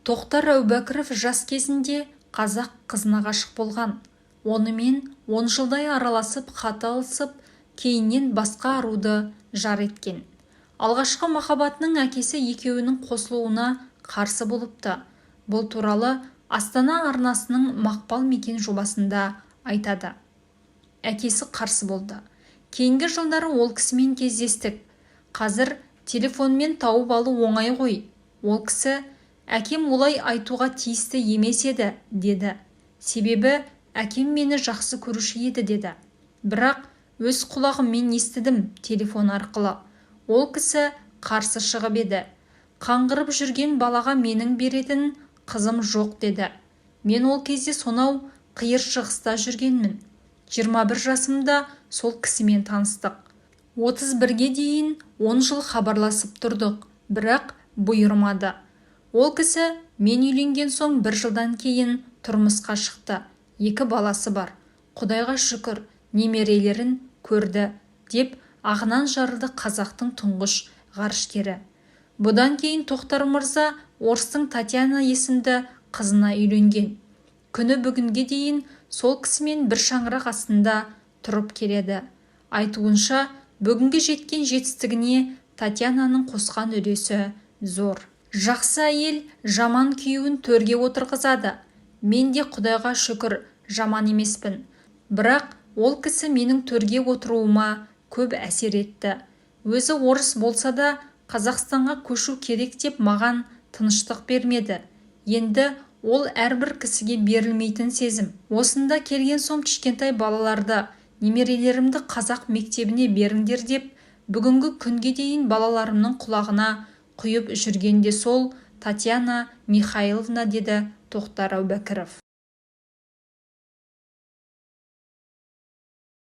Тоқтар Әубәкіров жас кезінде қазақ қызына ғашық болған. Онымен 10 жылдай араласып, хат алысып, кейіннен басқа аруды жар еткен. Алғашқы махаббатының әкесі екеуінің қосылуына қарсы болыпты. Бұл туралы Астана арнасының Мақпал мекен жобасында айтады. Әкесі қарсы болды. Кейінгі жылдары ол кісімен кездестік. Қазір телефонмен тауып алу оңай ғой. Ол кісі әкем олай айтуға тиісті емес еді, деді. Себебі әкем мені жақсы көруші еді, деді. Бірақ өз құлағыммен естідім телефон арқылы. Ол кісі қарсы шығып еді. Қаңғырып жүрген балаға менің беретін қызым жоқ, деді. Мен ол кезде сонау қиыр шығыста жүргенмін. 21 жасымда сол кісімен таныстық. 31-ге дейін 10 жыл хабарласып тұрдық, бірақ бұйырмады. Ол кісі мен үйленген соң 1 жылдан кейін тұрмысқа шықты. 2 баласы бар. Құдайға шүкір, немерелерін көрді, деп ағынан жарылды қазақтың тұңғыш ғарышкері. Бұдан кейін Тоқтар мырза орыстың Татьяна есімді қызына үйленген. Күні бүгінге дейін сол кісімен бір шаңырақ астында тұрып келеді. Айтуынша, бүгінгі жеткен жетістігіне Татьянаның қосқан үлесі зор. Жақсы әйел жаман күйеуін төрге отырғызады. Мен де Құдайға шүкір жаман емеспін. Бірақ ол кісі менің төрге отыруыма көп әсер етті. Өзі орыс болса да Қазақстанға көшу керек деп маған тыныштық бермеді. Енді ол әрбір кісіге берілмейтін сезім. Осында келген соң кішкентай балаларды, немерелерімді қазақ мектебіне беріңдер деп, бүгінгі күнге дейін балаларымның құлағына құйып жүргенде сол Татьяна Михайловна, деді Тоқтар Әубәкіров.